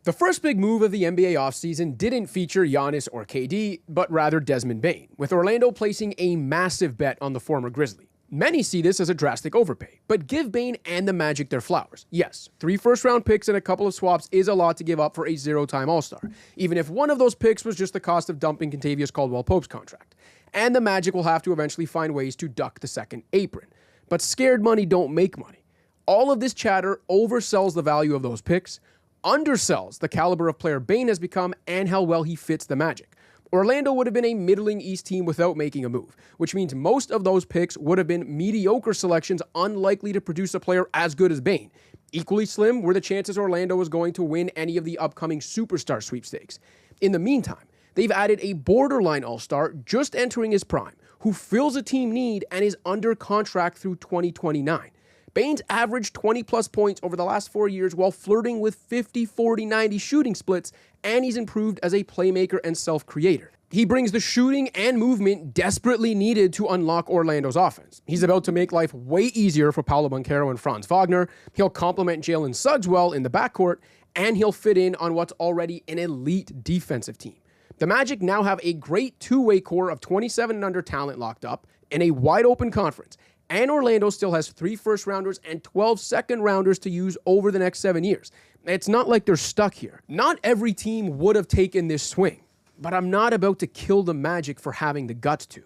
The first big move of the NBA offseason didn't feature Giannis or KD, but rather Desmond Bane, with Orlando placing a massive bet on the former Grizzly. Many see this as a drastic overpay, but give Bane and the Magic their flowers. Yes, 3 first-round picks and a couple of swaps is a lot to give up for a zero-time All-Star, even if one of those picks was just the cost of dumping Kentavious Caldwell-Pope's contract. And the Magic will have to eventually find ways to duck the second apron. But scared money don't make money. All of this chatter oversells the value of those picks, undersells the caliber of player Bane has become, and how well he fits the Magic. Orlando would have been a middling East team without making a move, which means most of those picks would have been mediocre selections unlikely to produce a player as good as Bane. Equally slim were the chances Orlando was going to win any of the upcoming superstar sweepstakes. In the meantime, they've added a borderline all-star just entering his prime, who fills a team need and is under contract through 2029. Bane's averaged 20-plus points over the last 4 years while flirting with 50, 40, 90 shooting splits, and he's improved as a playmaker and self-creator. He brings the shooting and movement desperately needed to unlock Orlando's offense. He's about to make life way easier for Paolo Banchero and Franz Wagner. He'll complement Jalen Suggs well in the backcourt, and he'll fit in on what's already an elite defensive team. The Magic now have a great two-way core of 27 and under talent locked up in a wide-open conference, and Orlando still has 3 first-rounders and 12 second-rounders to use over the next 7 years. It's not like they're stuck here. Not every team would have taken this swing, but I'm not about to kill the Magic for having the guts to.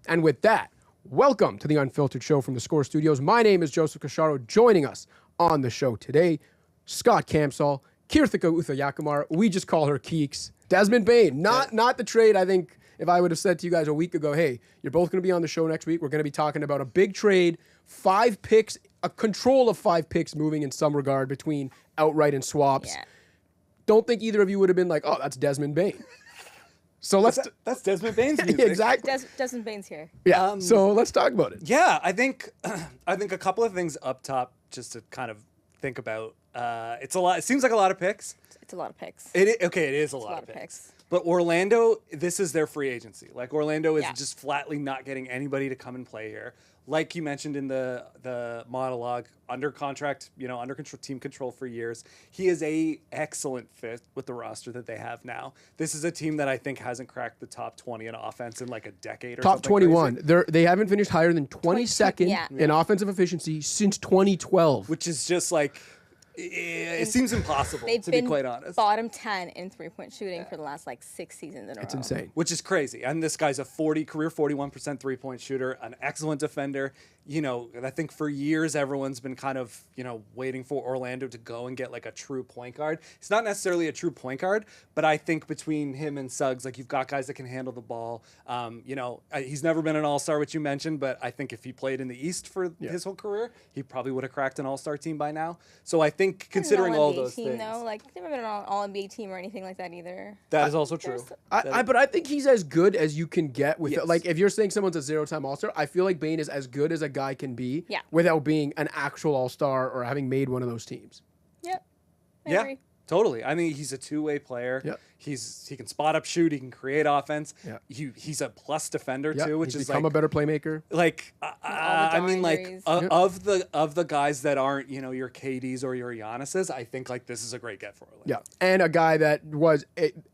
And with that, welcome to the Unfiltered Show from the Score Studios. My name is Joseph Casciaro. Joining us on the show today, Scott Campsall, Keerthika Uthayakumar. We just call her Keeks. Desmond Bane, not the trade. I think if I would have said to you guys a week ago, hey, you're both going to be on the show next week, we're going to be talking about a big trade, 5 picks, a control of 5 picks moving in some regard between outright and swaps. Yeah. Don't think either of you would have been like, oh, that's Desmond Bane. So that's Desmond Bane's music. Yeah, exactly. Desmond Bane's here. Yeah. So let's talk about it. Yeah, I think a couple of things up top just to kind of think about. It's a lot. It seems like a lot of picks. It's a lot of picks. It is a lot of picks. But Orlando, this is their free agency. Like Orlando is just flatly not getting anybody to come and play here. Like you mentioned in the monologue, under contract, under control, team control for years. He is a excellent fit with the roster that they have now. This is a team that I think hasn't cracked the top 20 in offense in like a decade or top something. Top 21. They haven't finished higher than 22nd in offensive efficiency since 2012. Which is just like... It seems impossible, to be quite honest. Bottom 10 in three-point shooting for the last 6 seasons in a row. It's insane. Which is crazy. And this guy's a career 41% three-point shooter, an excellent defender. I think for years everyone's been kind of, waiting for Orlando to go and get like a true point guard. He's not necessarily a true point guard, but I think between him and Suggs, you've got guys that can handle the ball. He's never been an all-star, which you mentioned, but I think if he played in the East for his whole career, he probably would have cracked an all-star team by now. So I think considering all those things. Though. They've never been an all-NBA team or anything like that either. That is also true. But I think he's as good as you can get with it. Like if you're saying someone's a zero-time all-star, I feel like Bane is as good as a guy can be without being an actual all-star or having made one of those teams. Yep. I agree. Totally. I mean, he's a two-way player. Yep. He can spot up, shoot. He can create offense. Yep. He's a plus defender too, which is become a better playmaker. Of the guys that aren't your KDs or your Giannis's, I think this is a great get for Orlando. Yeah, and a guy that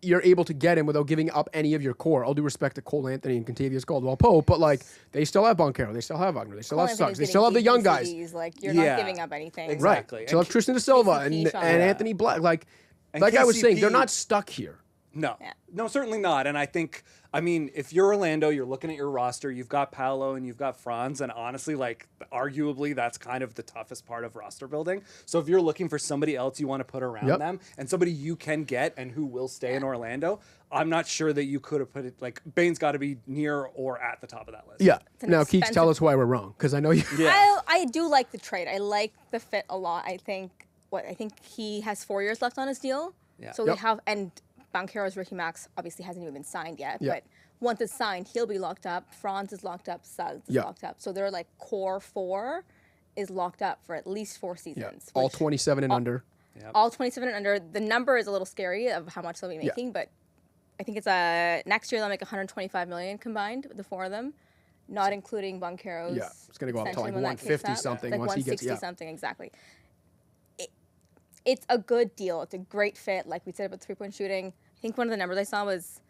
you're able to get him without giving up any of your core. All due respect to Cole Anthony and Kentavious Caldwell-Pope, but they still have Banchero, they still have Wagner, they still have Suggs, they still have the young guys. You're not giving up anything. Exactly. Right. Still have Tristan Da Silva and Anthony Black. Like I was saying, they're not stuck here. No, no, certainly not. And I think, if you're Orlando, you're looking at your roster, you've got Paolo and you've got Franz, and honestly, arguably, that's kind of the toughest part of roster building. So if you're looking for somebody else you want to put around them and somebody you can get and who will stay in Orlando, I'm not sure that you could have put it, Bane's got to be near or at the top of that list. Yeah. Now, Keeks, tell us why we're wrong, because I know you... Yeah. I do like the trade. I like the fit a lot. I think he has 4 years left on his deal. Yeah. So we have... And Banchero's rookie max obviously hasn't even been signed yet, but once it's signed, he'll be locked up. Franz is locked up. Suggs is locked up. So their core 4 is locked up for at least 4 seasons. All 27 and under. Yep. All 27 and under. The number is a little scary of how much they'll be making, but I think it's next year they'll make $125 million combined, the 4 of them, not including Banchero's. Yeah, it's going to go up to 150 something once he gets 160 something exactly. it's a good deal. It's a great fit. Like we said about 3-point shooting, I think one of the numbers I saw was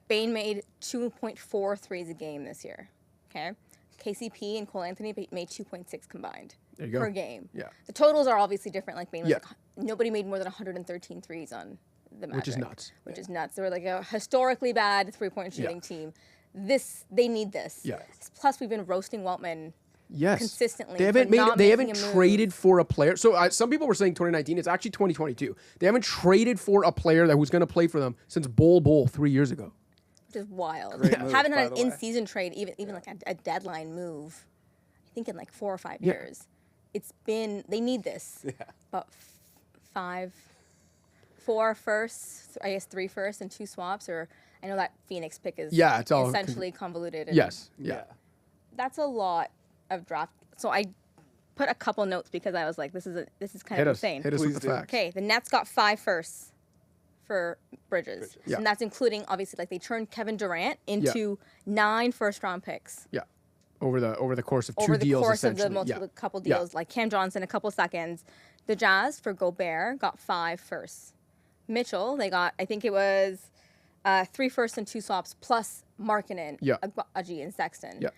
Bane made 2.4 threes a game this year. Okay, KCP and Cole Anthony made 2.6 combined per game. Yeah. The totals are obviously different. Like Bane was like, nobody made more than 113 threes on the Magic. Which is nuts. Which is nuts. They were like a historically bad 3-point shooting team. They need this. Yeah. Plus, we've been roasting Weltman consistently. They haven't traded for a player. So some people were saying 2019. It's actually 2022. They haven't traded for a player that was going to play for them since Bol 3 years ago. Which is wild. Move, haven't had an in-season trade, even like a deadline move. I think in like 4 or 5 years. It's been, they need this. Yeah. But 4 firsts, I guess 3 firsts and 2 swaps, or I know that Phoenix pick is it's all essentially convoluted. Yes. Yeah. That's a lot of draft. So I put a couple notes because I was like, this is kind of insane. Hit us with the facts. Okay, the Nets got 5 firsts for Bridges. Yeah. And that's including, obviously, like they turned Kevin Durant into 9 first-round picks. Yeah. Over the course of 2 deals, over the course of essentially. the couple deals, like Cam Johnson, a couple seconds. The Jazz, for Gobert, got 5 firsts. Mitchell, they got, I think it was 3 firsts and 2 swaps, plus Markkanen, Agbaji, and Sexton. Yeah.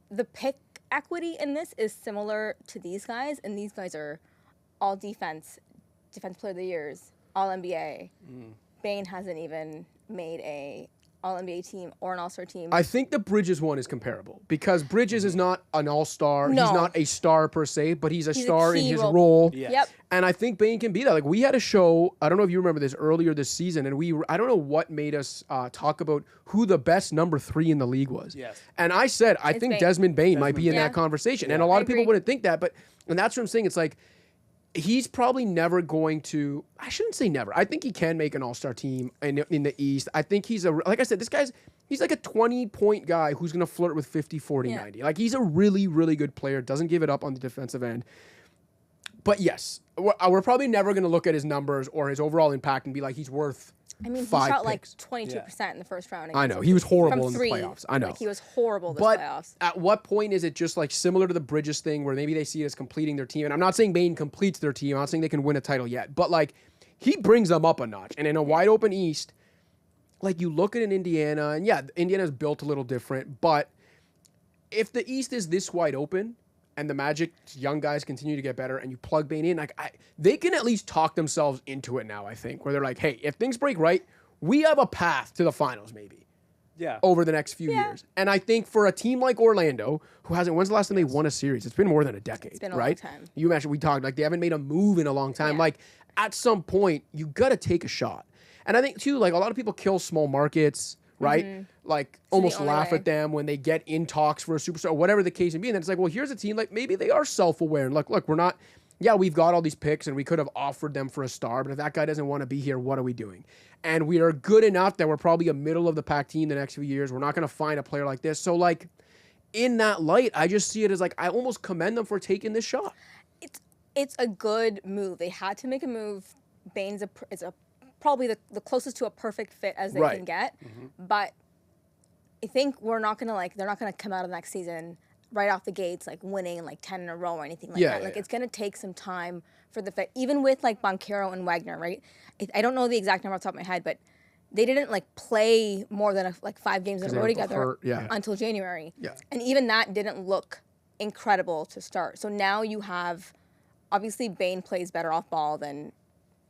The pick equity in this is similar to these guys, and these guys are all defense player of the years, all NBA. Bane hasn't even made a all-NBA team or an all-star team. I think the Bridges one is comparable because Bridges is not an all-star. No. He's not a star per se, but he's a star in his role. role. Yes. Yep. And I think Bane can be that. Like we had a show, I don't know if you remember this earlier this season, and I don't know what made us talk about who the best number 3 in the league was. Yes. And I said, I think Bane. Desmond Bane might be in that conversation. And a lot of people wouldn't think that, and that's what I'm saying. It's like, he's probably never going to, I shouldn't say never. I think he can make an all-star team in the East. I think he's like I said, he's like a 20-point guy who's going to flirt with 50, 40, 90. Like he's a really, really good player, doesn't give it up on the defensive end. But yes, we're probably never going to look at his numbers or his overall impact and be like, he's worth 5 he shot picks. like 22% in the first round. I know. He was horrible in the three. playoffs. I know. Like he was horrible this But playoffs. at what point is it just like similar to the Bridges thing where maybe they see it as completing their team? And I'm not saying Bane completes their team. I'm not saying they can win a title yet. But like he brings them up a notch. And in a wide open East, like you look at an Indiana, and Indiana's built a little different. But if the East is this wide open and the Magic young guys continue to get better and you plug Bane in, like they can at least talk themselves into it now, I think, where they're like, hey, if things break right, we have a path to the finals maybe. Yeah. Over the next few years. And I think for a team like Orlando, who hasn't, when's the last time they won a series? It's been more than a decade, It's been a right? long time. You mentioned, we talked, like they haven't made a move in a long time. Yeah. Like at some point, you got to take a shot. And I think too, like a lot of people kill small markets, right? Like almost only laugh way. at them when they get in talks for a superstar, whatever the case may be. And then it's like, well, here's a team, like maybe they are self-aware. And look, we're not, we've got all these picks and we could have offered them for a star, but if that guy doesn't want to be here, what are we doing? And we are good enough that we're probably a middle of the pack team the next few years. We're not going to find a player like this. So like in that light, I just see it as like, I almost commend them for taking this shot. It's a good move. They had to make a move. Bane's is probably the closest to a perfect fit as they can get. But I think they're not gonna come out of the next season right off the gates like winning like 10 in a row or anything like that. Like it's gonna take some time for the fit. Even with like Banchero and Wagner, right? I don't know the exact number off the top of my head, but they didn't like play more than 5 games in a row together until January. Yeah. And even that didn't look incredible to start. So now you have, obviously Bane plays better off ball than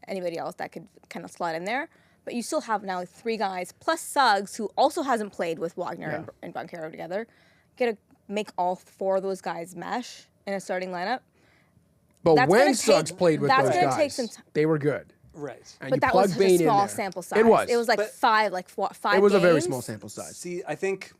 anybody else that could kind of slide in there. But you still have now 3 guys, plus Suggs, who also hasn't played with Wagner and Banchero together. Get to make all 4 of those guys mesh in a starting lineup. But when Suggs played with those guys, they were good. Right. And but that was such a small sample size. It was like 5 games. It was a very small sample size. See, I think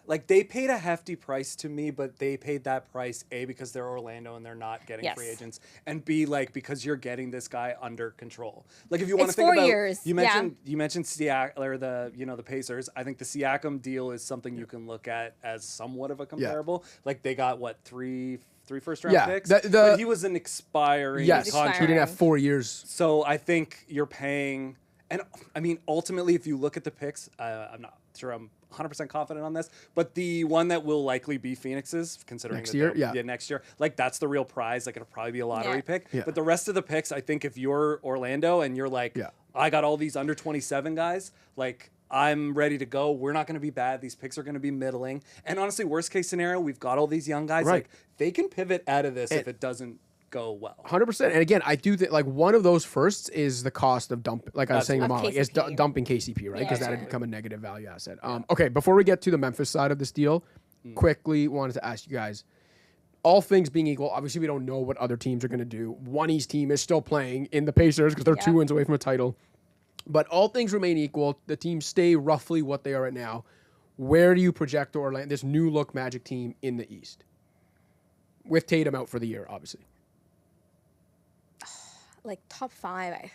like they paid a hefty price to me, but they paid that price A, because they're Orlando and they're not getting free agents, and B, like because you're getting this guy under control. Like if you want to think 4 about, years. you mentioned Siakam or the Pacers. I think the Siakam deal is something you can look at as somewhat of a comparable. Like they got what, three first-round picks? But he was an expiring contract. He didn't have 4 years. So I think you're paying, and I mean, ultimately, if you look at the picks, I'm not sure I'm 100% confident on this, but the one that will likely be Phoenix's, considering next year, next year, like that's the real prize. Like it'll probably be a lottery pick. Yeah. But the rest of the picks, I think if you're Orlando and you're like, I got all these under 27 guys, like I'm ready to go. We're not going to be bad. These picks are going to be middling. And honestly, worst case scenario, we've got all these young guys. Right. Like they can pivot out of this if it doesn't go well. 100%. And again, I do think like one of those firsts is the cost of dump. Like I was saying, is dumping KCP, right? Because that would become a negative value asset. Okay, before we get to the Memphis side of this deal, quickly wanted to ask you guys. All things being equal, obviously we don't know what other teams are going to do. One East team is still playing in the Pacers because they're 2 wins away from a title. But all things remain equal. The teams stay roughly what they are right now. Where do you project Orlando, this new look Magic team in the East? With Tatum out for the year, obviously. Like top 5.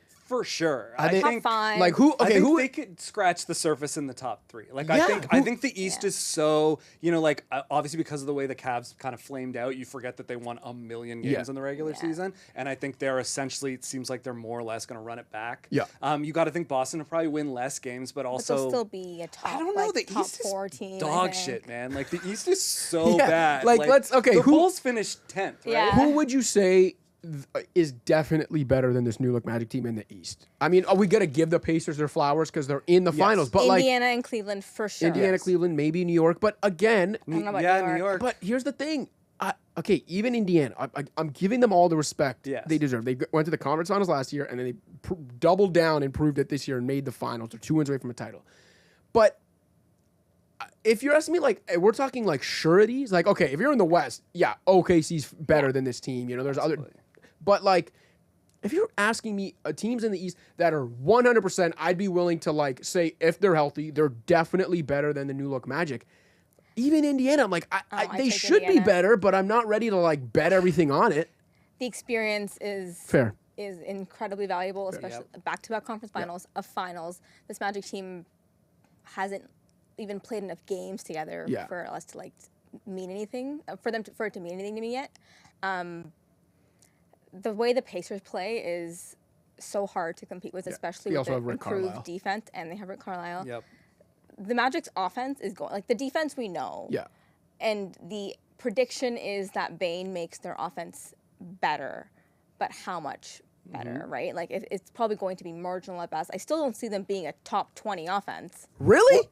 For sure. I think, top 5. Like who? Okay, who they could scratch the surface in the top 3. Like I think the East is so, like obviously because of the way the Cavs kind of flamed out, you forget that they won 1 million games in the regular season, and I think they're essentially, it seems like they're more or less going to run it back. Yeah. You got to think Boston will probably win less games, but also they'll still be a top. I don't know. Like, The top East 4 is team. dog shit, man. Like the East is so bad. Like let's the Bulls finished 10th. Right? Yeah. Who would you say is definitely better than this new look Magic team in the East? I mean, are we gonna give the Pacers their flowers because they're in the finals? But Indiana and Cleveland for sure. Indiana, Cleveland, maybe New York. But again, I don't know about New York. But here's the thing. Okay, even Indiana, I'm giving them all the respect they deserve. They went to the conference finals last year, and then they doubled down and proved it this year and made the finals. They're 2 wins away from a title. But if you're asking me, like, we're talking like sureties. Like, okay, if you're in the West, OKC's better than this team. There's other. But, like, if you're asking me teams in the East that are 100%, I'd be willing to, like, say if they're healthy, they're definitely better than the new look Magic. Even Indiana, I'm like, they should be better, but I'm not ready to, like, bet everything on it. The experience is fair. Is incredibly valuable, especially back-to-back conference finals, finals. This Magic team hasn't even played enough games together for us to, like, mean anything, for it to mean anything to me yet. The way the Pacers play is so hard to compete with, especially with the improved defense, and they have Rick Carlisle. Yep. The Magic's offense is going, like the defense we know. Yeah. And the prediction is that Bane makes their offense better, but how much better, right? Like it's probably going to be marginal at best. I still don't see them being a top 20 offense. Really?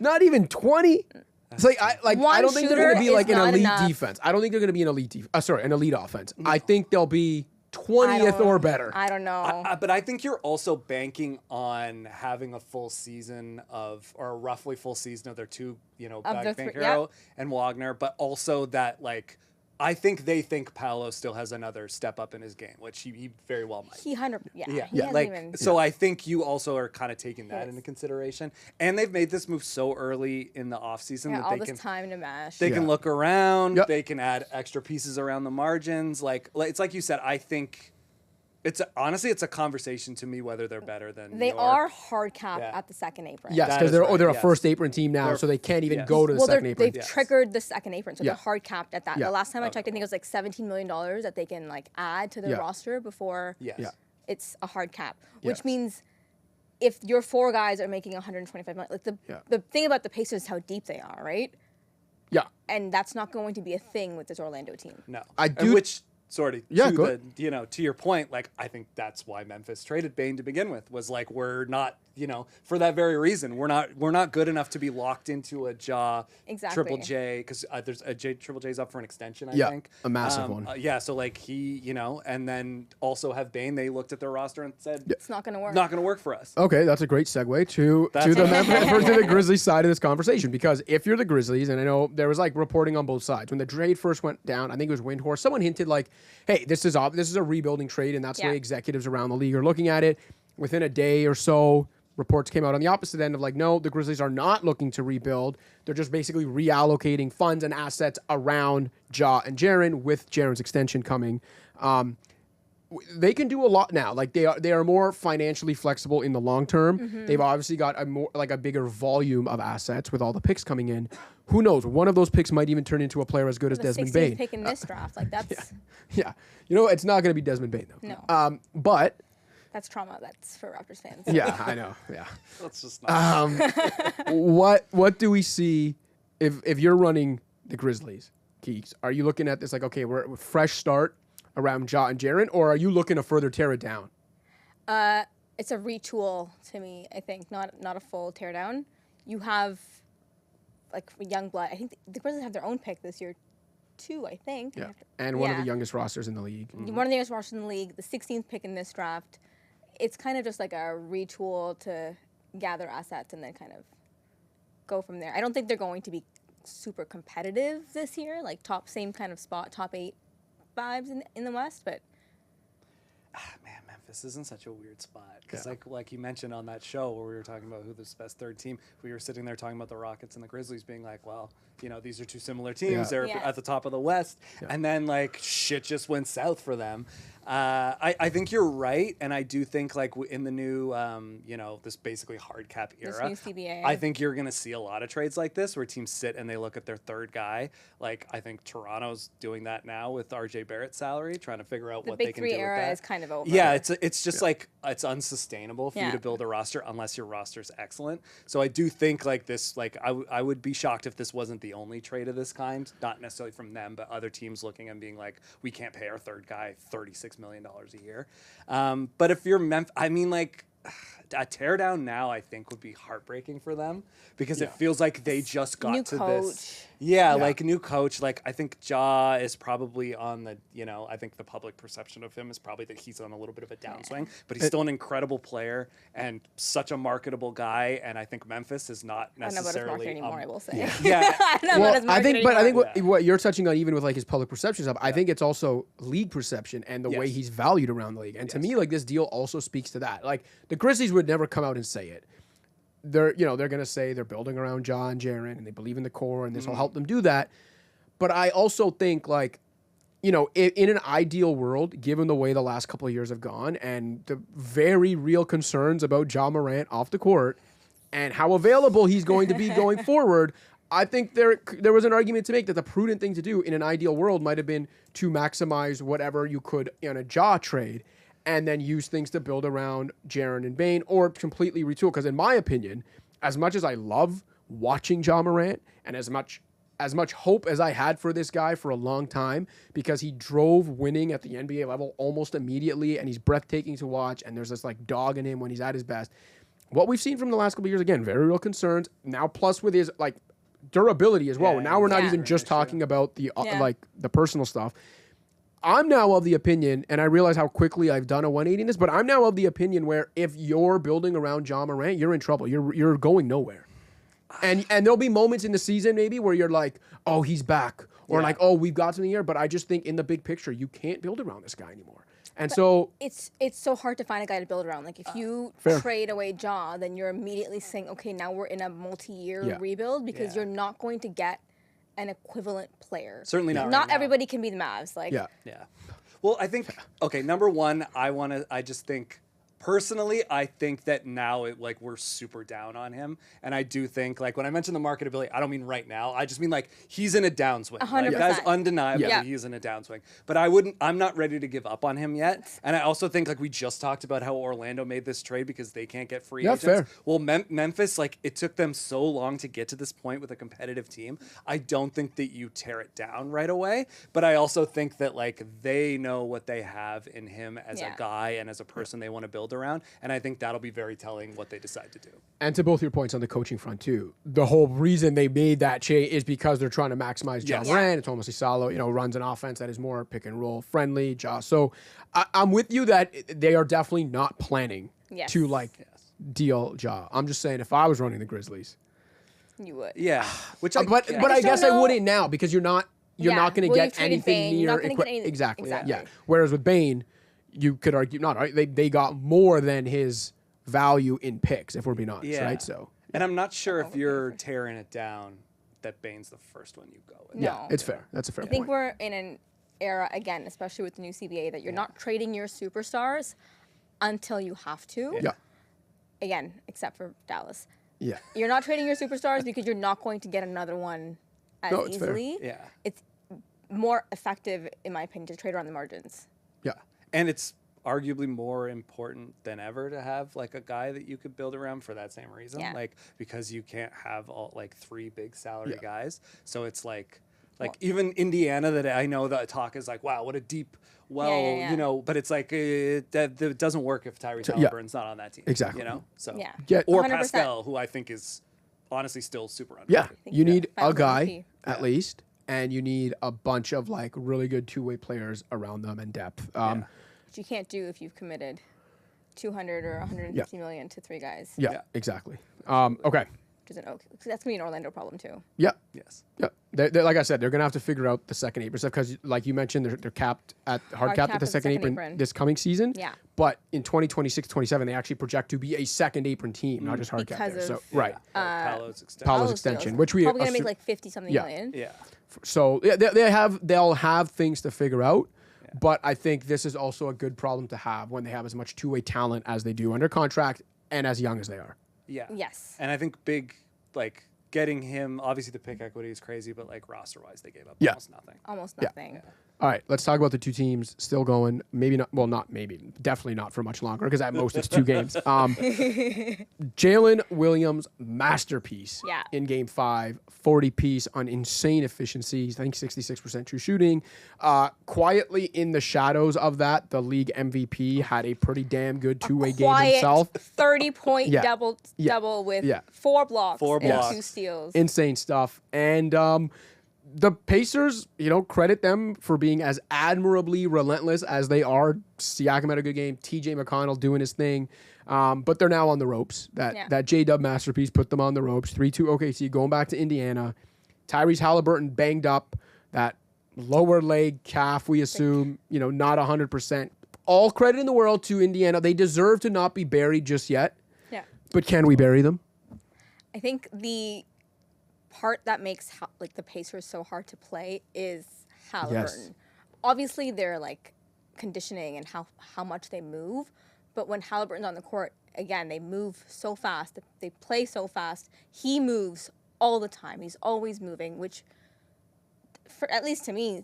Not even 20? It's like I don't think they're going to be like an elite defense. I don't think they're going to be an elite an elite offense. No. I think they'll be 20th or better. I don't know. But I think you're also banking on having a full season or a roughly full season of their two, Banchero and Wagner, but also that like I think they think Paolo still has another step up in his game, which he very well might. So I think you also are kind of taking that into consideration. And they've made this move so early in the offseason that all this time to mesh. They can look around. Yep. They can add extra pieces around the margins. Like it's like you said. I think it's a conversation to me whether they're better than they are hard capped at the second apron. Yes, because they're a first apron team now, so they can't even go to the second apron. They've triggered the second apron, so they're hard capped at that. The last time I checked, I think it was like $17 million that they can like add to their roster before it's a hard cap, which means if your 4 guys are making $125 million, like the thing about the Pacers is how deep they are, right? Yeah, and that's not going to be a thing with this Orlando team. No, I do. To your point, like I think that's why Memphis traded Bane to begin with, was like we're not, for that very reason, we're not good enough to be locked into a Triple J, because there's a Triple J's up for an extension, I think. A massive one. So like he, and then also have Bane. They looked at their roster and said it's not going to work. Not going to work for us. Okay, that's a great segue to the Grizzlies side of this conversation, because if you're the Grizzlies, and I know there was like reporting on both sides when the trade first went down, I think it was Windhorst. Someone hinted like, hey, this is a rebuilding trade, and that's the way executives around the league are looking at it. Within a day or so, reports came out on the opposite end of like, no, the Grizzlies are not looking to rebuild. They're just basically reallocating funds and assets around Ja and Jaren, with Jaren's extension coming. They can do a lot now. Like they are more financially flexible in the long term. Mm-hmm. They've obviously got a bigger volume of assets with all the picks coming in. Who knows? One of those picks might even turn into a player as good as Desmond Bane. Pick in this draft, like that's it's not going to be Desmond Bane though. No, but That's trauma. That's for Raptors fans. Yeah, I know. Yeah. Let's just not. What do we see if you're running the Grizzlies, Keeks? Are you looking at this like, okay, we're a fresh start around Ja and Jaren, or are you looking to further tear it down? It's a retool to me, I think, not a full teardown. You have like young blood. I think the Grizzlies have their own pick this year, too. I think. Yeah, and one of the youngest rosters in the league. One of the youngest rosters in the league. The 16th pick in this draft. It's kind of just like a retool to gather assets and then kind of go from there. I don't think they're going to be super competitive this year, like same kind of spot, top 8 vibes in the West, but. Man, Memphis is in such a weird spot because, like you mentioned on that show where we were talking about who the best third team, we were sitting there talking about the Rockets and the Grizzlies being like, well, these are two similar teams. They're at the top of the West, and then like shit just went south for them. I think you're right, and I do think like in the new, this basically hard cap era, this new CBA. I think you're going to see a lot of trades like this where teams sit and they look at their third guy. Like I think Toronto's doing that now with RJ Barrett's salary, trying to figure out what they can do with that. The Big 3 era is kind of over. Yeah, it's just like it's unsustainable for you to build a roster unless your roster's excellent. So I do think like this, like I would be shocked if this wasn't the only trade of this kind, not necessarily from them, but other teams looking and being like, we can't pay our third guy $36 million a year. But if you're Memphis, I mean, like a teardown now, I think would be heartbreaking for them because it feels like they just got new to coach. this. Yeah, like new coach. Like I think Ja is probably on the, I think the public perception of him is probably that he's on a little bit of a downswing, but he's still an incredible player and such a marketable guy. And I think Memphis is not necessarily. I don't know about his market anymore, I will say. Yeah. I don't know about his market I think anymore. what you're touching on, even with like his public perception stuff, I think it's also league perception and the way he's valued around the league. And to me, like this deal also speaks to that. Like the Grizzlies would never come out and say it. They're going to say they're building around Ja and Jaren and they believe in the core and this will help them do that. But I also think like, in an ideal world, given the way the last couple of years have gone and the very real concerns about Ja Morant off the court and how available he's going to be going forward, I think there was an argument to make that the prudent thing to do in an ideal world might have been to maximize whatever you could in a Ja trade and then use things to build around Jaren and Bane or completely retool. Because in my opinion, as much as I love watching Ja Morant and as much hope as I had for this guy for a long time, because he drove winning at the NBA level almost immediately and he's breathtaking to watch and there's this like dog in him when he's at his best. What we've seen from the last couple of years, again, very real concerns. Now plus with his like durability as well. Yeah, now we're not even just talking about the like the personal stuff. I'm now of the opinion, and I realize how quickly I've done a 180 in this, but I'm now of the opinion where if you're building around Ja Morant, you're in trouble. You're going nowhere. And there'll be moments in the season maybe where you're like, oh, he's back. Or like, oh, we've got something here. But I just think in the big picture, you can't build around this guy anymore. And so it's so hard to find a guy to build around. Like if you trade away Ja, then you're immediately saying, okay, now we're in a multi-year rebuild because you're not going to get an equivalent player. Certainly not. Not right now. everybody can be the Mavs. Like Yeah. Well, I think number one, I just think personally, I think that now we're super down on him, and I do think like when I mentioned the marketability, I don't mean right now. I just mean like he's in a downswing. 100%. Like, that's undeniable. That he's in a downswing. But I'm not ready to give up on him yet. And I also think like we just talked about how Orlando made this trade because they can't get free agents. Fair. Well, Memphis, like it took them so long to get to this point with a competitive team. I don't think that you tear it down right away. But I also think that like they know what they have in him as a guy and as a person they want to build around. And I think that'll be very telling what they decide to do. And to both your points on the coaching front too, the whole reason they made that change is because they're trying to maximize Ja Morant. It's almost Salo, runs an offense that is more pick and roll friendly. So I'm with you that they are definitely not planning to deal Ja. I'm just saying if I was running the Grizzlies, you would. Yeah. But I guess I wouldn't now because you're not going to get anything near exactly. Yeah. Whereas with Bane, you could argue they got more than his value in picks, if we're being honest, right? So, and I'm not sure if you're tearing it down that Bane's the first one you go with. No. Yeah, it's fair. That's a fair point. I think we're in an era again, especially with the new CBA, that you're not trading your superstars until you have to. Yeah. Again, except for Dallas. Yeah. You're not trading your superstars because you're not going to get another one as easily. Fair. Yeah. It's more effective, in my opinion, to trade around the margins. Yeah. And it's arguably more important than ever to have like a guy that you could build around for that same reason. Yeah. Like, because you can't have all like 3 big salary guys. So it's like even Indiana, that I know the talk is like, wow, what a deep you know, but it's like that doesn't work if Tyrese Halliburton's not on that team. Exactly. You know, so or 100%. Pascal, who I think is honestly still super underrated. Yeah, you need a guy MVP. at least, and you need a bunch of like really good two-way players around them and depth. Which you can't do if you've committed 200 or 150 million to 3 guys. Yeah, exactly. Okay. Which is that's gonna be an Orlando problem too. Yeah. Yes. Yeah. They're, like I said, they're going to have to figure out the second apron stuff because, like you mentioned, they're capped at hard capped at the second apron this coming season. Yeah. But in 2026-27, they actually project to be a second apron team, not just hard capped there. So right. Paolo's extension. Paolo's extension, which we probably going to make like 50-something million. Yeah. So they'll have things to figure out. But I think this is also a good problem to have when they have as much two-way talent as they do under contract and as young as they are. Yeah. Yes. And I think like getting him, obviously the pick equity is crazy, but like roster wise, they gave up almost nothing. Almost nothing. Yeah. All right, let's talk about the two teams still going. Maybe not. Well, not maybe. Definitely not for much longer because at most it's 2 games. Jalen Williams masterpiece in Game 5, 40 piece on insane efficiencies. I think 66% true shooting. Quietly in the shadows of that, the league MVP had a pretty damn good two-way game himself. 30-point double with 4 blocks and 2 steals. Insane stuff. And the Pacers, credit them for being as admirably relentless as they are. Siakam had a good game. TJ McConnell doing his thing. But they're now on the ropes. That J-Dub masterpiece put them on the ropes. 3-2 OKC, going back to Indiana. Tyrese Halliburton banged up. That lower leg calf, we assume, not 100%. All credit in the world to Indiana. They deserve to not be buried just yet. Yeah. But can we bury them? I think the part that makes the Pacers so hard to play is Halliburton. Yes. Obviously, they're like conditioning and how much they move, but when Halliburton's on the court, again, they move so fast. They play so fast. He moves all the time. He's always moving, which, for at least to me,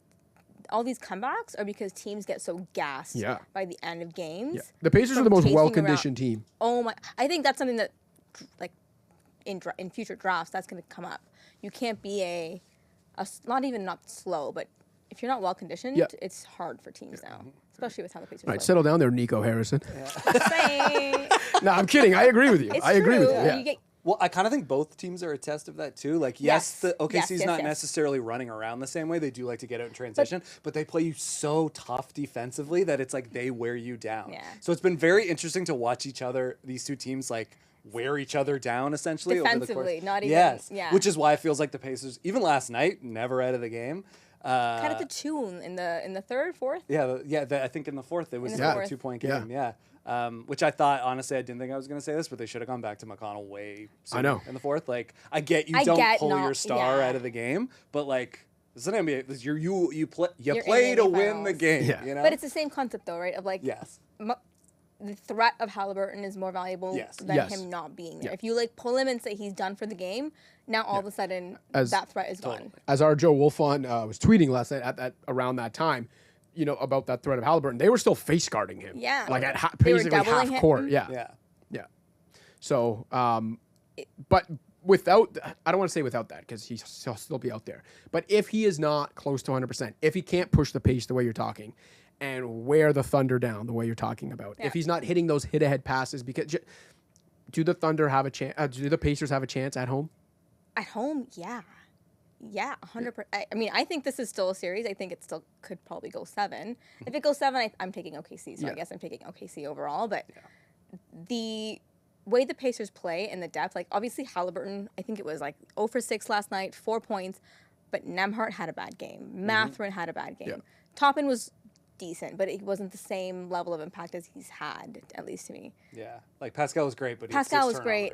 all these comebacks are because teams get so gassed by the end of games. Yeah. The Pacers are the most well-conditioned team. Oh my! I think that's something that, like, in future drafts, that's going to come up. You can't be not slow, but if you're not well conditioned, it's hard for teams now, especially with how the Pacers play. All right, settle down there, Nico Harrison. Saying. No, I'm kidding. I agree with you. It's agree with true. you. Yeah. Well, I kind of think both teams are a test of that too. Like, the OKC's not necessarily running around the same way. They do like to get out in transition, but they play you so tough defensively that it's like they wear you down. Yeah. So it's been very interesting to watch these two teams like wear each other down essentially Defensively, over the course. not even Which is why it feels like the Pacers, even last night, never out of the game. Kind of the tune in the third, fourth. I think in the fourth it was a 2-point game. Which I thought, honestly, I didn't think I was going to say this, but they should have gone back to McConnell way sooner in the fourth. Like, I get you don't pull your star out of the game, but like, this is an NBA. You play to win the game. Yeah. You know? But it's the same concept though, right? Of like, the threat of Halliburton is more valuable than him not being there. If you pull him and say he's done for the game, now all of a sudden that threat is gone. As our Joe Wolfon was tweeting last night around that time, about that threat of Halliburton, they were still face guarding him. Yeah. Like at basically half court. Yeah. So, but without, I don't want to say without that because he'll still be out there. But if he is not close to 100%, if he can't push the pace the way you're talking, and wear the Thunder down the way you're talking about. If he's not hitting those hit-ahead passes, because do the Thunder have a chance? Do the Pacers have a chance at home? At home, yeah, 100%. I mean, I think this is still a series. I think it still could probably go 7. If it goes 7, I'm taking OKC. So I guess I'm taking OKC overall. But the way the Pacers play and the depth, obviously Halliburton, I think it was 0 for 6 last night, 4 points. But Nembhard had a bad game. Mathurin had a bad game. Yeah. Toppin was decent, but it wasn't the same level of impact as he's had, at least to me. Yeah, Pascal was great, but Pascal was great.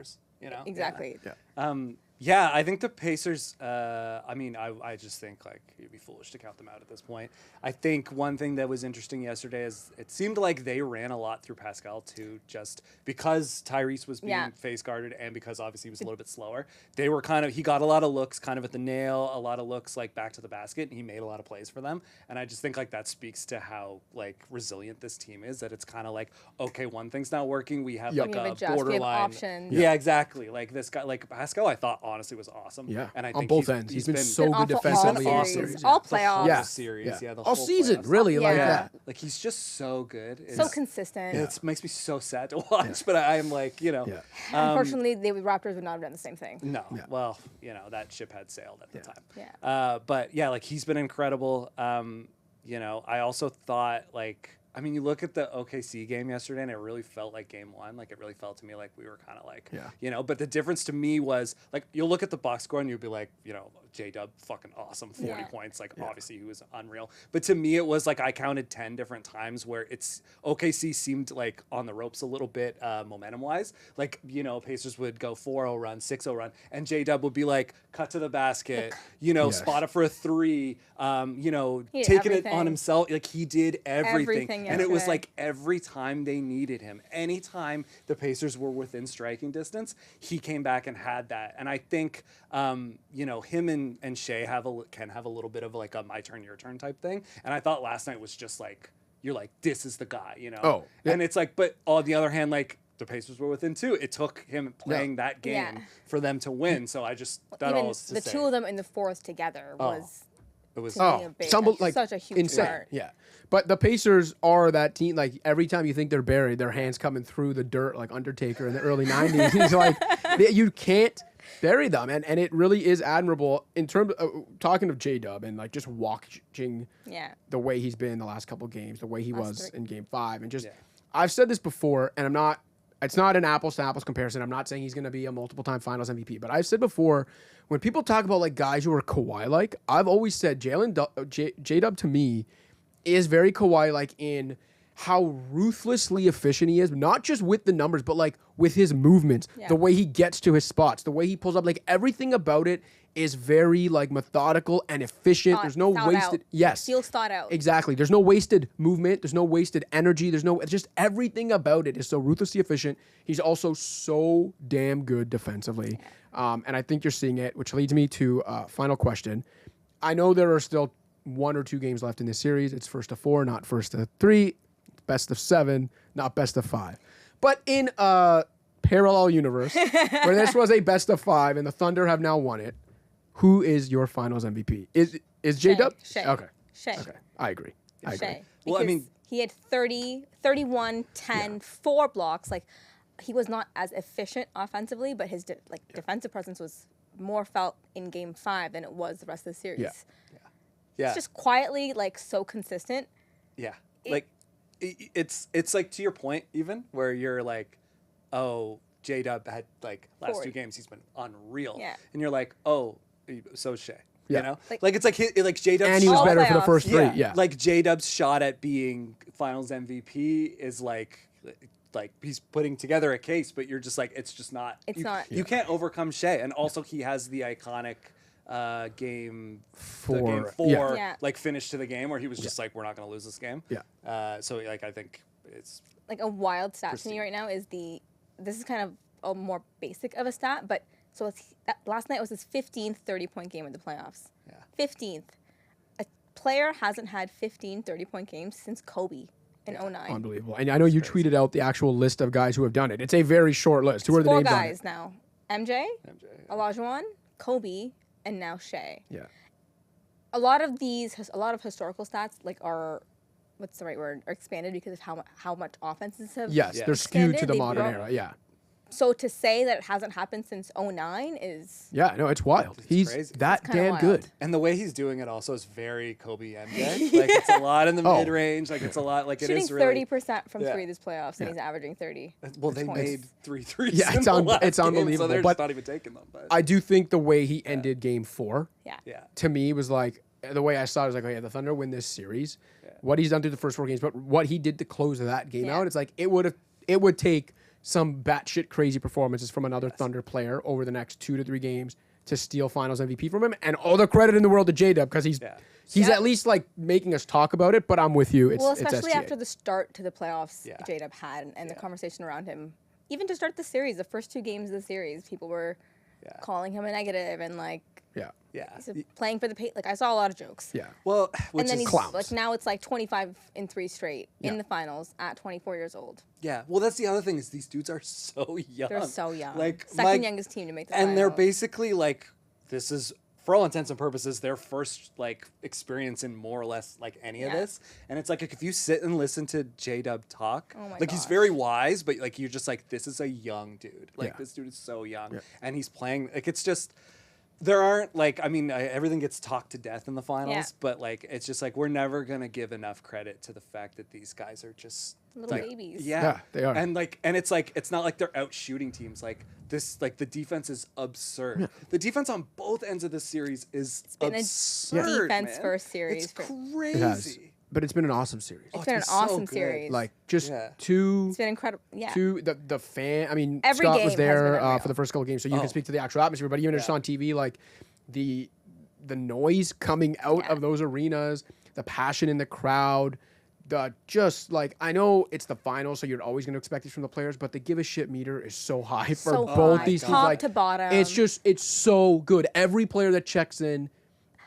Exactly. Yeah. Yeah, I think the Pacers, I mean, I just think, like, you'd be foolish to count them out at this point. I think one thing that was interesting yesterday is it seemed like they ran a lot through Pascal, too, just because Tyrese was being face guarded and because obviously he was a little bit slower. They were he got a lot of looks kind of at the nail, a lot of looks, like, back to the basket, and he made a lot of plays for them. And I just think, like, that speaks to how, like, resilient this team is, that it's kind of like, okay, one thing's not working, we have, like, a borderline. We have options. Yeah, exactly. Like, this guy, like, Pascal, I thought, honestly was awesome. Yeah, and I on think both ends, he's been so good defensively. All series, all playoffs, yeah, series, the whole all season, playoffs. really, like that. Like he's just so good, so consistent. It makes me so sad to watch, but I'm like, Unfortunately, the Raptors would not have done the same thing. No, well, that ship had sailed at the time. Yeah, but yeah, like he's been incredible. I also thought like. I mean, you look at the OKC game yesterday, and it really felt like game one. Like, it really felt to me like we were kind of like, but the difference to me was, like, you'll look at the box score, and you'll be like, J-Dub, fucking awesome, 40 points. Like, obviously, he was unreal. But to me, it was like I counted 10 different times where OKC seemed like on the ropes a little bit momentum-wise. Like, Pacers would go 4-0 run, 6-0 run, and J-Dub would be like, cut to the basket, spot it for a three, taking it on himself. Like, he did everything. And it was like every time they needed him, anytime the Pacers were within striking distance, he came back and had that. And I think, him and Shea can have a little bit of like a my turn, your turn type thing. And I thought last night was just like, you're like, this is the guy, Oh, yeah. And it's like, but on the other hand, like the Pacers were within two. It took him playing that game for them to win. So I just, that all was to the say. two of them in the fourth together was... It was such a huge insane. part. Yeah. But the Pacers are that team, like, every time you think they're buried, their hands coming through the dirt like Undertaker in the early 90s. He's like, you can't bury them. And it really is admirable in terms of talking of J-Dub and, like, just watching the way he's been the last couple games, the way he was in Game 5. And just, I've said this before, and it's not an apples-to-apples comparison. I'm not saying he's going to be a multiple-time Finals MVP. But I've said before, when people talk about, like, guys who are Kawhi-like, I've always said J-Dub to me is very Kawhi-like in how ruthlessly efficient he is, not just with the numbers, but, like, with his movements, the way he gets to his spots, the way he pulls up. Like, everything about it is very, like, methodical and efficient. There's no wasted... Yes. Feels thought out. Exactly. There's no wasted movement. There's no wasted energy. It's just everything about it is so ruthlessly efficient. He's also so damn good defensively. And I think you're seeing it, which leads me to final question. I know there are still 1 or 2 games left in this series. It's first of 4, not first of 3. Best of 7, not best of 5. But in a parallel universe where this was a best of 5 and the Thunder have now won it, who is your Finals MVP? Is J-Dub? Shea. Okay. Shea. Okay. I agree. Shea. Well, I mean, he had 30, 31, 10, 4 blocks. Like, he was not as efficient offensively, but his defensive presence was more felt in Game 5 than it was the rest of the series. Yeah. It's just quietly, like, so consistent. Yeah. It's like, to your point, even where you're like, oh, J-Dub had like last 2 games, he's been unreal. Yeah. And you're like, oh, so Shea. Yeah. You know? Like it's like J-Dub's and he was better for the first 3. Yeah. Like J-Dub's shot at being Finals MVP is like he's putting together a case, but you're just like, it's just not. You can't overcome Shea. And also he has the iconic game 4 like finish to the game where he was just like, we're not going to lose this game. So like I think it's like a wild stat to me right now is this is kind of a more basic of a stat, but so last night was his 15th 30-point game in the playoffs. 15th. A player hasn't had 15 30-point games since Kobe in 09. Unbelievable. And I know you tweeted out the actual list of guys who have done it. It's a very short list. Who are the 4 names guys on it? now. MJ, Olajuwon, Kobe, and now Shea. Yeah. A lot of historical stats are, what's the right word, are expanded because of how much offenses have they're skewed to the modern era. Yeah. So to say that it hasn't happened since 09 is... Yeah, no, it's wild. He's crazy. that damn wild. good. And the way he's doing it also is very Kobe MJ. Like it's a lot in the mid-range. Like it's a lot. Like shooting it is really... 30% from 3 this playoffs, and he's averaging 30. Well, they made 3 threes. Yeah, it's unbelievable. So they're but just not even taking them. But I do think the way he ended Game 4, Yeah. to me was like, the way I saw it was like, oh yeah, the Thunder win this series. What he's done through the first 4 games, but what he did to close that game out, it's like it would take some batshit crazy performances from another Thunder player over the next 2 to 3 games to steal Finals MVP from him, and all the credit in the world to J-Dub because he's at least like making us talk about it. But I'm with you. It's especially SGA. after the start to the playoffs J-Dub had and the conversation around him. Even to start the series, the first 2 games of the series, people were calling him a negative and like he's playing for the like I saw a lot of jokes. Yeah. Well, and then he's clowns. like now it's like 25 in 3 straight in the finals at 24 years old. Yeah. Well, that's the other thing is these dudes are so young. They're so young. Like second youngest team to make the finals. And they're basically like this is for all intents and purposes their first like experience in more or less like any of this. And it's like if you sit and listen to J-Dub talk, like he's very wise, but like you're just like this is a young dude. Like this dude is so young and he's playing like it's just there aren't like I mean everything gets talked to death in the finals, but like it's just like we're never gonna give enough credit to the fact that these guys are just little babies. Yeah, they are. And like and it's like it's not like they're out shooting teams. Like this like the defense is absurd. Yeah. The defense on both ends of the series is absurd. A defense first series. It's crazy. It has. But it's been an awesome series. It's been an awesome series. Like just two. It's been incredible. Yeah. The fan. I mean, every Scott game was there for the first couple of games, so you can speak to the actual atmosphere. But even just on TV, like the noise coming out of those arenas, the passion in the crowd, the just like I know it's the final, so you're always going to expect this from the players, but the give a shit meter is so high for both these teams. Top like, to bottom. It's so good. Every player that checks in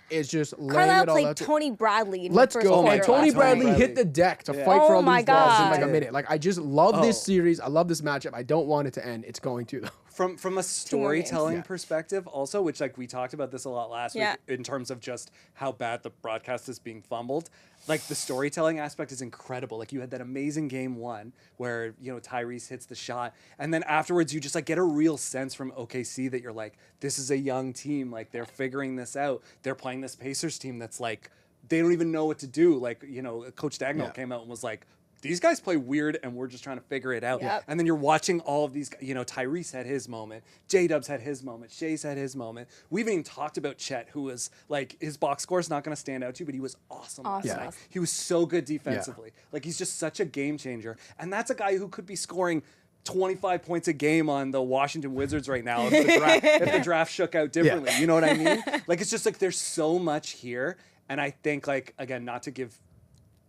is just laying Carlisle it all played out. Tony Bradley. Let's go. And Tony Bradley hit the deck to fight for all these balls in like a minute. Like I just love this series. I love this matchup. I don't want it to end. It's going to though. From a storytelling perspective also, which like we talked about this a lot last week in terms of just how bad the broadcast is being fumbled. Like the storytelling aspect is incredible. Like you had that amazing game 1 where, you know, Tyrese hits the shot. And then afterwards you just like get a real sense from OKC that you're like, this is a young team. Like they're figuring this out. They're playing this Pacers team that's like, they don't even know what to do. Like, you know, Coach Dagnall came out and was like, these guys play weird and we're just trying to figure it out. And then you're watching all of these, you know, Tyrese had his moment. J-Dub's had his moment. Shay's had his moment. We haven't even talked about Chet, who was like, his box score is not going to stand out to you, but he was awesome last night. He was so good defensively. Like he's just such a game changer. And that's a guy who could be scoring 25 points a game on the Washington Wizards right now if the draft shook out differently. You know what I mean? Like it's just like there's so much here. And I think like, again, not to give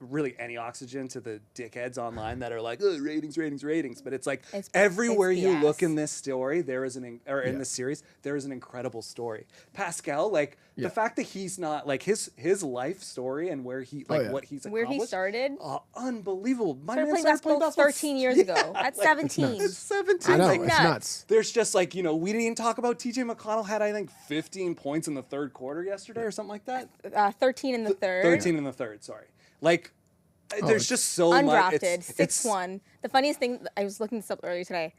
really any oxygen to the dickheads online that are like, oh, ratings. But it's like everywhere you look in this story, there is in this series, there is an incredible story. Pascal, like the fact that he's not like his life story and where he what he's accomplished. Where he started. Unbelievable. My started man playing basketball 13 years ago. At 17. At 17. I know, like, it's nuts. There's just like, you know, we didn't even talk about TJ McConnell had, I think, 15 points in the third quarter yesterday or something like that. 13 in the third. 13 in the third, sorry. Like, there's just so much. Undrafted, 6'1". The funniest thing, I was looking this up earlier today.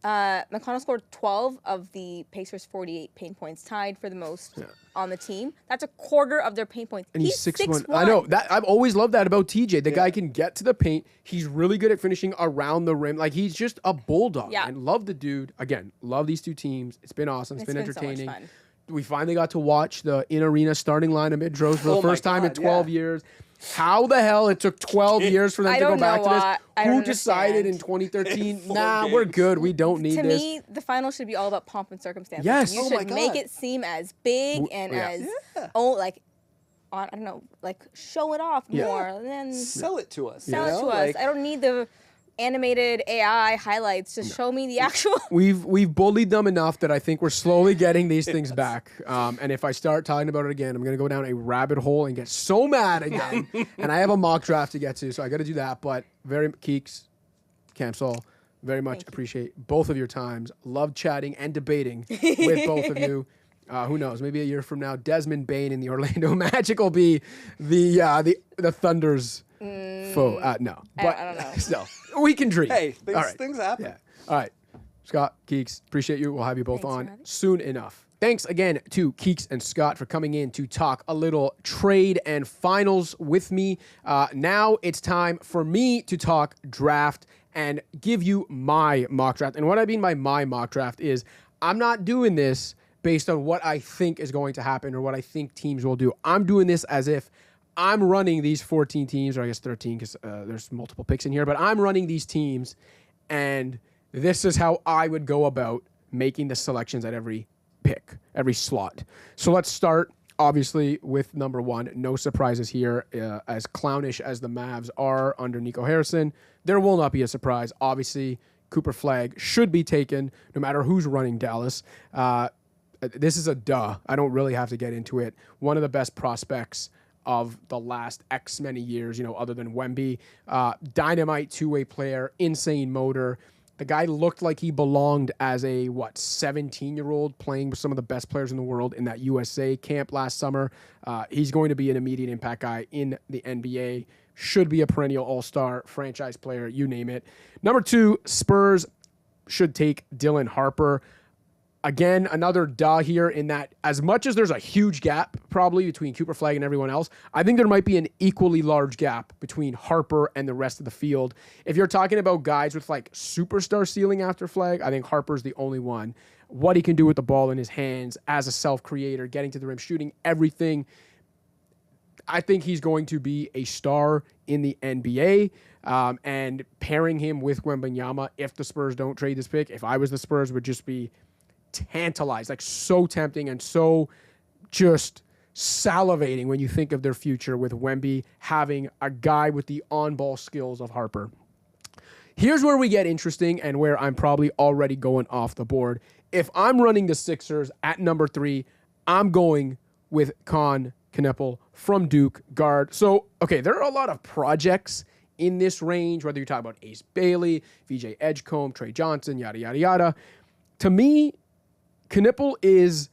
McConnell scored 12 of the Pacers' 48 paint points, tied for the most on the team. That's a quarter of their paint points. And he's 6'1". I know that. I've always loved that about TJ. The guy can get to the paint. He's really good at finishing around the rim. Like he's just a bulldog. Yeah. And love the dude. Again, love these two teams. It's been awesome. It's been entertaining. So much fun. We finally got to watch the in-arena starting line of Midrose for the first time in 12 years. How the hell it took 12 years for them to go back to this? Who decided in 2013, nah, we're good. We don't need this. To me, the final should be all about pomp and circumstance. Yes. You should make it seem as big and as, I don't know, like show it off more. And then sell it to us. Sell it to us. I don't need the animated AI highlights. Just show me the actual. We've bullied them enough that I think we're slowly getting these things back. And if I start talking about it again, I'm gonna go down a rabbit hole and get so mad again. And I have a mock draft to get to, so I got to do that. But Keeks, Campsall, very much appreciate both of your times. Love chatting and debating with both of you. Who knows? Maybe a year from now, Desmond Bane in the Orlando Magic will be the Thunder's foe. No, but I don't know. Still, we can dream. Hey, things happen. Yeah. All right, Scott, Keeks, appreciate you. We'll have you both on soon enough. Thanks again to Keeks and Scott for coming in to talk a little trade and finals with me. Now it's time for me to talk draft and give you my mock draft. And what I mean by my mock draft is I'm not doing this based on what I think is going to happen or what I think teams will do. I'm doing this as if I'm running these 14 teams, or I guess 13 because there's multiple picks in here, but I'm running these teams, and this is how I would go about making the selections at every pick, every slot. So let's start, obviously, with number 1. No surprises here. As clownish as the Mavs are under Nico Harrison, there will not be a surprise. Obviously, Cooper Flagg should be taken no matter who's running Dallas. This is a duh. I don't really have to get into it. One of the best prospects of the last X many years, other than Wemby. Dynamite two-way player, insane motor. The guy looked like he belonged as a, 17-year-old playing with some of the best players in the world in that USA camp last summer. He's going to be an immediate impact guy in the NBA. Should be a perennial all-star, franchise player, you name it. Number 2, Spurs should take Dylan Harper. Again, another duh here in that as much as there's a huge gap probably between Cooper Flagg and everyone else, I think there might be an equally large gap between Harper and the rest of the field. If you're talking about guys with like superstar ceiling after Flagg, I think Harper's the only one. What he can do with the ball in his hands as a self-creator, getting to the rim, shooting everything, I think he's going to be a star in the NBA. And pairing him with Wembanyama, if the Spurs don't trade this pick, if I was the Spurs, would just be tantalized, like so tempting and so just salivating when you think of their future with Wemby having a guy with the on-ball skills of Harper. Here's where we get interesting and where I'm probably already going off the board. If I'm running the Sixers at number 3, I'm going with Con Kneppel from Duke, guard. So, okay, there are a lot of projects in this range, whether you're talking about Ace Bailey, VJ Edgecombe, Trey Johnson, yada, yada, yada. To me, Kneppel is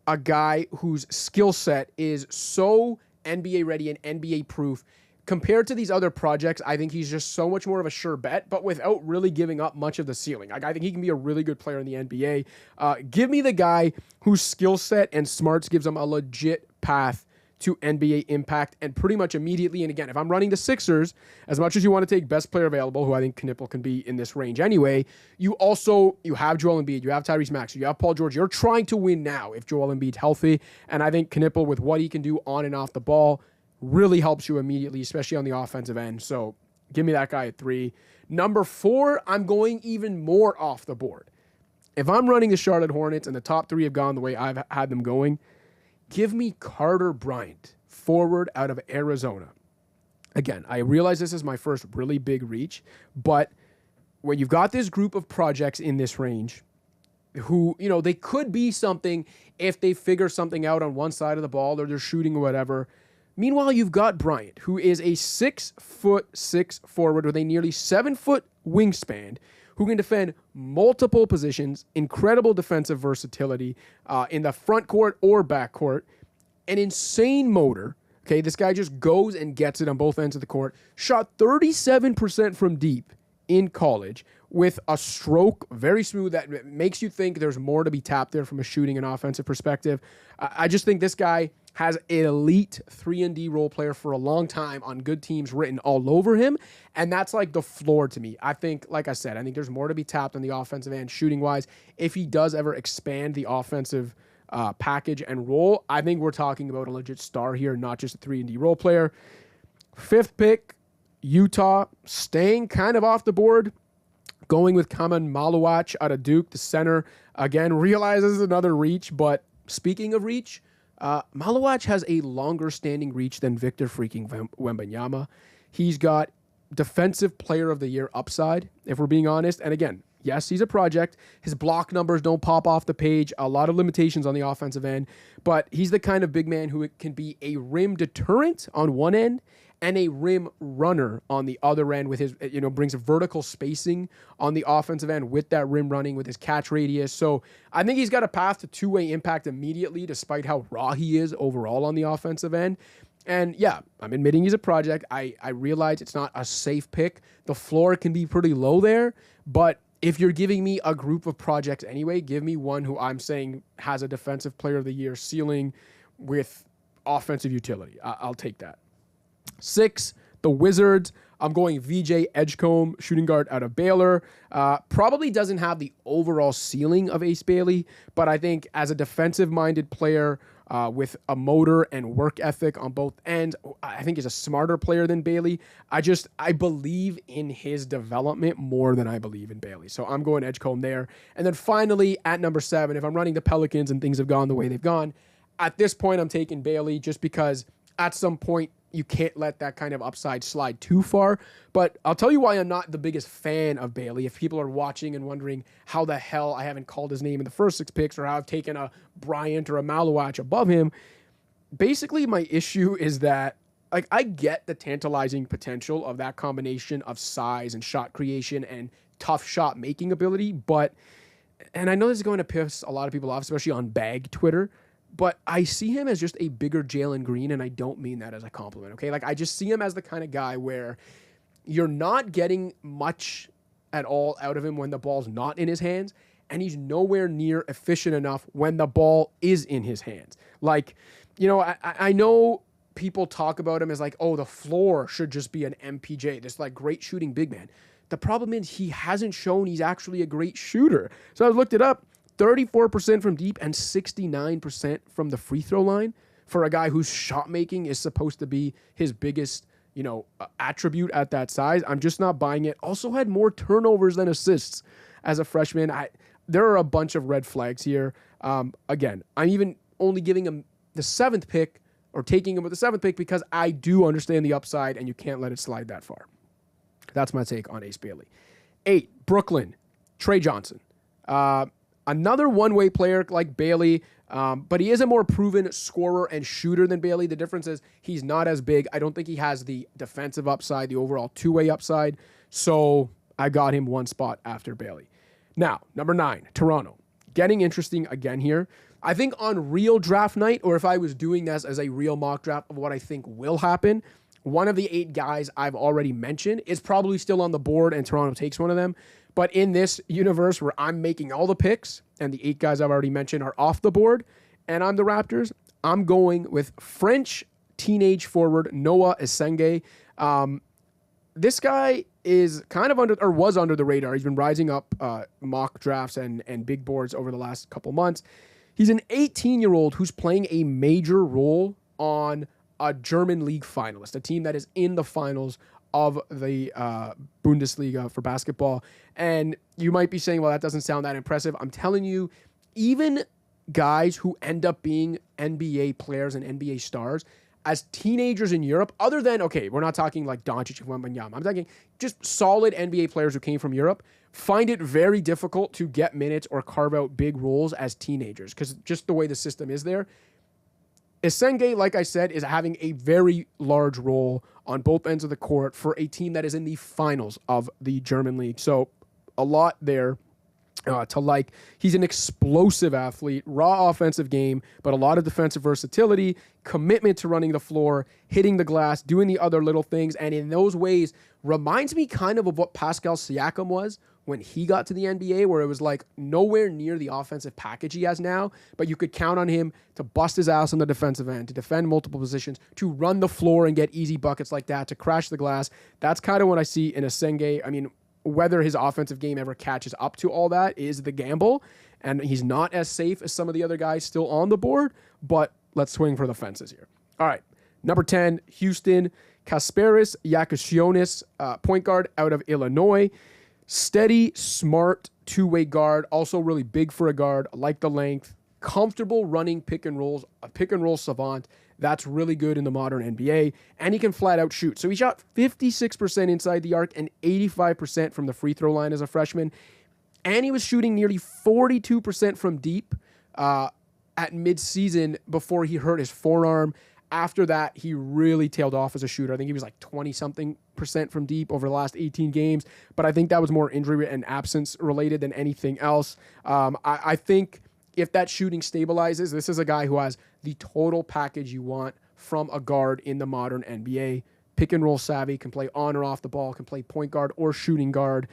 a guy whose skill set is so NBA ready and NBA proof. Compared to these other projects, I think he's just so much more of a sure bet, but without really giving up much of the ceiling. I think he can be a really good player in the NBA. Give me the guy whose skill set and smarts gives him a legit path to NBA impact and pretty much immediately. And again, if I'm running the Sixers, as much as you want to take best player available, who I think Kneppel can be in this range anyway, you have Joel Embiid, you have Tyrese Maxey, you have Paul George. You're trying to win now if Joel Embiid's healthy. And I think Kneppel, with what he can do on and off the ball, really helps you immediately, especially on the offensive end. So give me that guy at 3. Number 4, I'm going even more off the board. If I'm running the Charlotte Hornets and the top 3 have gone the way I've had them going, give me Carter Bryant, forward out of Arizona. Again, I realize this is my first really big reach, but when you've got this group of projects in this range who, they could be something if they figure something out on one side of the ball or they're shooting or whatever. Meanwhile, you've got Bryant, who is a 6'6" forward with a nearly 7-foot wingspan, who can defend multiple positions, incredible defensive versatility in the front court or back court, an insane motor. Okay, this guy just goes and gets it on both ends of the court. Shot 37% from deep in college with a stroke very smooth that makes you think there's more to be tapped there from a shooting and offensive perspective. I just think this guy has an elite 3-and-D role player for a long time on good teams written all over him, and that's like the floor to me. I think, like I said, I think there's more to be tapped on the offensive end shooting-wise. If he does ever expand the offensive package and role, I think we're talking about a legit star here, not just a 3-and-D role player. 5th pick, Utah, staying kind of off the board, going with Kaman Maluach out of Duke, the center. Again, realizes another reach, but speaking of reach, Maluach has a longer standing reach than Victor freaking Wembanyama. He's got defensive player of the year upside, if we're being honest. And again, yes, he's a project. His block numbers don't pop off the page. A lot of limitations on the offensive end, but he's the kind of big man who can be a rim deterrent on one end and a rim runner on the other end with his, brings a vertical spacing on the offensive end with that rim running, with his catch radius. So I think he's got a path to two-way impact immediately, despite how raw he is overall on the offensive end. And yeah, I'm admitting he's a project. I realize it's not a safe pick. The floor can be pretty low there, but if you're giving me a group of projects anyway, give me one who I'm saying has a defensive player of the year ceiling with offensive utility. I'll take that. 6, the Wizards. I'm going VJ Edgecombe, shooting guard out of Baylor. Probably doesn't have the overall ceiling of Ace Bailey, but I think as a defensive-minded player with a motor and work ethic on both ends. I think he's a smarter player than Bailey. I believe in his development more than I believe in Bailey. So I'm going Edgecombe there. And then finally, at number 7, if I'm running the Pelicans and things have gone the way they've gone, at this point I'm taking Bailey just because at some point you can't let that kind of upside slide too far. But I'll tell you why I'm not the biggest fan of Bailey. If people are watching and wondering how the hell I haven't called his name in the first 6 picks or how I've taken a Bryant or a Maluach above him, basically my issue is that like I get the tantalizing potential of that combination of size and shot creation and tough shot making ability, and I know this is going to piss a lot of people off, especially on bag Twitter, but I see him as just a bigger Jalen Green, and I don't mean that as a compliment, okay? Like, I just see him as the kind of guy where you're not getting much at all out of him when the ball's not in his hands, and he's nowhere near efficient enough when the ball is in his hands. Like, you know, I know people talk about him as like, oh, the floor should just be an MPJ, this like great shooting big man. The problem is he hasn't shown he's actually a great shooter. So I looked it up. 34% from deep and 69% from the free throw line for a guy whose shot making is supposed to be his biggest, attribute at that size. I'm just not buying it. Also had more turnovers than assists as a freshman. There are a bunch of red flags here. Again, I'm even only giving him the 7th pick or taking him with the 7th pick because I do understand the upside and you can't let it slide that far. That's my take on Ace Bailey. 8, Brooklyn, Trey Johnson. Another one-way player like Bailey, but he is a more proven scorer and shooter than Bailey. The difference is he's not as big. I don't think he has the defensive upside, the overall two-way upside. So I got him one spot after Bailey. Now, number 9, Toronto. Getting interesting again here. I think on real draft night, or if I was doing this as a real mock draft of what I think will happen, one of the 8 guys I've already mentioned is probably still on the board and Toronto takes one of them. But in this universe where I'm making all the picks and the 8 guys I've already mentioned are off the board and I'm the Raptors, I'm going with French teenage forward Noah Esenge. This guy is kind of was under the radar. He's been rising up mock drafts and big boards over the last couple months. He's an 18-year-old who's playing a major role on a German league finalist, a team that is in the finals of the Bundesliga for basketball. And you might be saying, well, that doesn't sound that impressive. I'm telling you, even guys who end up being NBA players and NBA stars as teenagers in Europe, other than, okay, we're not talking like Doncic and Wembanyama. I'm talking just solid NBA players who came from Europe, find it very difficult to get minutes or carve out big roles as teenagers because just the way the system is there. Esenge, like I said, is having a very large role on both ends of the court for a team that is in the finals of the German league. So a lot there to like. He's an explosive athlete, raw offensive game, but a lot of defensive versatility, commitment to running the floor, hitting the glass, doing the other little things. And in those ways, reminds me kind of what Pascal Siakam was when he got to the NBA, where it was like nowhere near the offensive package he has now, but you could count on him to bust his ass on the defensive end, to defend multiple positions, to run the floor and get easy buckets like that, to crash the glass. That's kind of what I see in Esenge. I mean, whether his offensive game ever catches up to all that is the gamble, and he's not as safe as some of the other guys still on the board, but let's swing for the fences here. All right, number 10, Houston, Kasparis Yakushionis, point guard out of Illinois. Steady, smart, two-way guard, also really big for a guard. I like the length, comfortable running pick and rolls, a pick and roll savant. That's really good in the modern NBA, and he can flat out shoot. So he shot 56% inside the arc and 85% from the free throw line as a freshman, and he was shooting nearly 42% from deep at mid-season before he hurt his forearm. After that, he really tailed off as a shooter. I think he was like 20-something% from deep over the last 18 games, but I think that was more injury and absence related than anything else. I think if that shooting stabilizes, this is a guy who has the total package you want from a guard in the modern NBA. Pick and roll savvy, can play on or off the ball, can play point guard or shooting guard.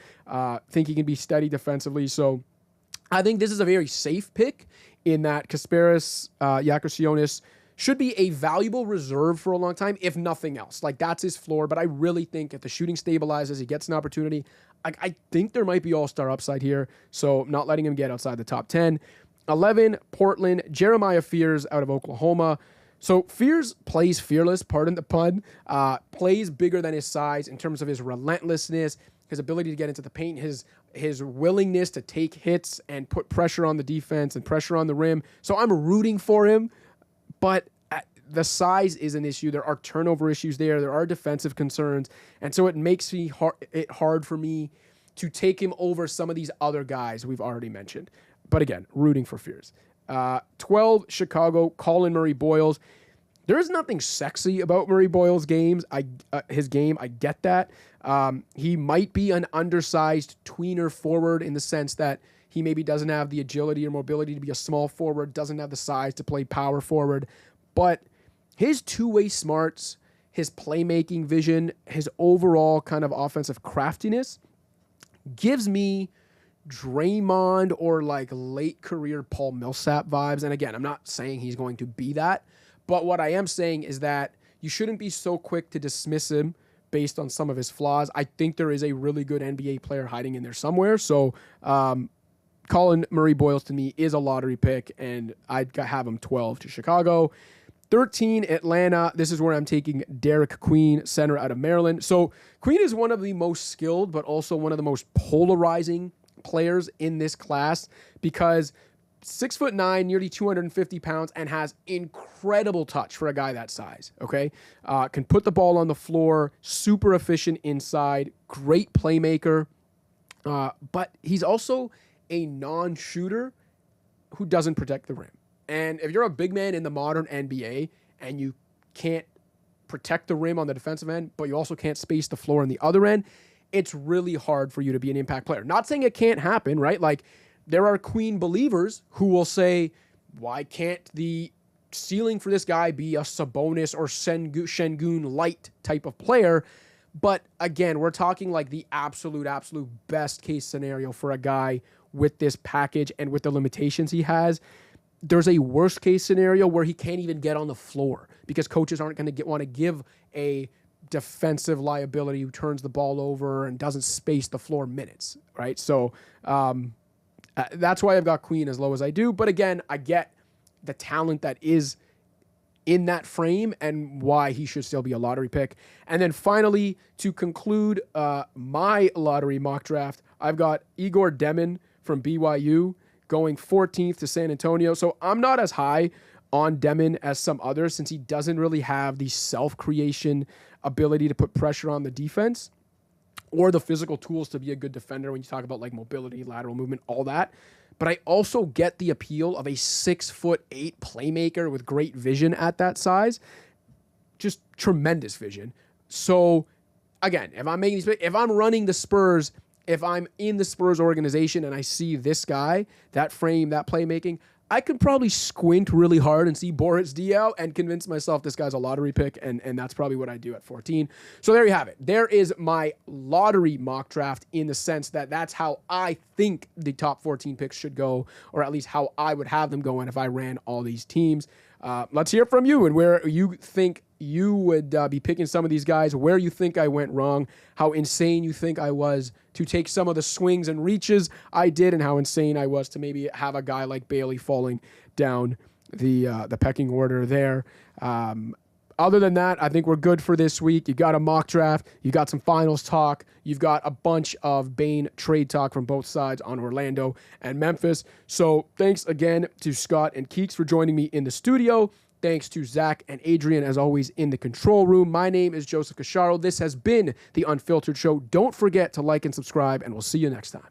Think he can be steady defensively. So I think this is a very safe pick in that Kasparis Yakushionis should be a valuable reserve for a long time, if nothing else. Like, that's his floor, but I really think if the shooting stabilizes, he gets an opportunity. I think there might be all-star upside here, so not letting him get outside the top 10. 11, Portland, Jeremiah Fears out of Oklahoma. So Fears plays fearless, pardon the pun, plays bigger than his size in terms of his relentlessness, his ability to get into the paint, his willingness to take hits and put pressure on the defense and pressure on the rim. So I'm rooting for him, but the size is an issue. There are turnover issues there. There are defensive concerns. And so it makes it hard for me to take him over some of these other guys we've already mentioned. But again, rooting for Fears. 12, Chicago, Colin Murray Boyles. There is nothing sexy about Murray Boyles' his game. I get that. He might be an undersized tweener forward in the sense that he maybe doesn't have the agility or mobility to be a small forward, doesn't have the size to play power forward. But his two-way smarts, his playmaking vision, his overall kind of offensive craftiness gives me Draymond or like late career Paul Millsap vibes. And again, I'm not saying he's going to be that, but what I am saying is that you shouldn't be so quick to dismiss him based on some of his flaws. I think there is a really good NBA player hiding in there somewhere. So Colin Murray Boyles to me is a lottery pick, and I'd have him 12 to Chicago. 13, Atlanta. This is where I'm taking Derek Queen, center out of Maryland. So Queen is one of the most skilled, but also one of the most polarizing players in this class because 6'9", nearly 250 pounds, and has incredible touch for a guy that size, okay? Can put the ball on the floor, super efficient inside, great playmaker, but he's also a non-shooter who doesn't protect the rim. And if you're a big man in the modern NBA and you can't protect the rim on the defensive end, but you also can't space the floor on the other end, it's really hard for you to be an impact player. Not saying it can't happen, right? Like, there are Queen believers who will say, why can't the ceiling for this guy be a Sabonis or Şengün light type of player? But again, we're talking like the absolute best case scenario for a guy with this package and with the limitations he has. There's a worst case scenario where he can't even get on the floor because coaches aren't going to want to give a defensive liability who turns the ball over and doesn't space the floor minutes, right? So that's why I've got Queen as low as I do. But again, I get the talent that is in that frame and why he should still be a lottery pick. And then finally, to conclude my lottery mock draft, I've got Igor Demin from BYU going 14th to San Antonio. So I'm not as high on Demin as some others since he doesn't really have the self-creation ability to put pressure on the defense or the physical tools to be a good defender when you talk about like mobility, lateral movement, all that. But I also get the appeal of a 6'8" playmaker with great vision at that size. Just tremendous vision. So again, if I'm running the Spurs, if I'm in the Spurs organization and I see this guy, that frame, that playmaking, I could probably squint really hard and see Boris Diaw and convince myself this guy's a lottery pick, and that's probably what I do at 14. So there you have it. There is my lottery mock draft in the sense that that's how I think the top 14 picks should go, or at least how I would have them going if I ran all these teams. Let's hear from you and where you think you would be picking some of these guys, where you think I went wrong, how insane you think I was to take some of the swings and reaches I did, and how insane I was to maybe have a guy like Bailey falling down the pecking order there. Other than that, I think we're good for this week. You got a mock draft. You got some finals talk. You've got a bunch of Bane trade talk from both sides on Orlando and Memphis. So thanks again to Scott and Keeks for joining me in the studio. Thanks to Zach and Adrian, as always, in the control room. My name is Joseph Casciaro. This has been The Unfiltered Show. Don't forget to like and subscribe, and we'll see you next time.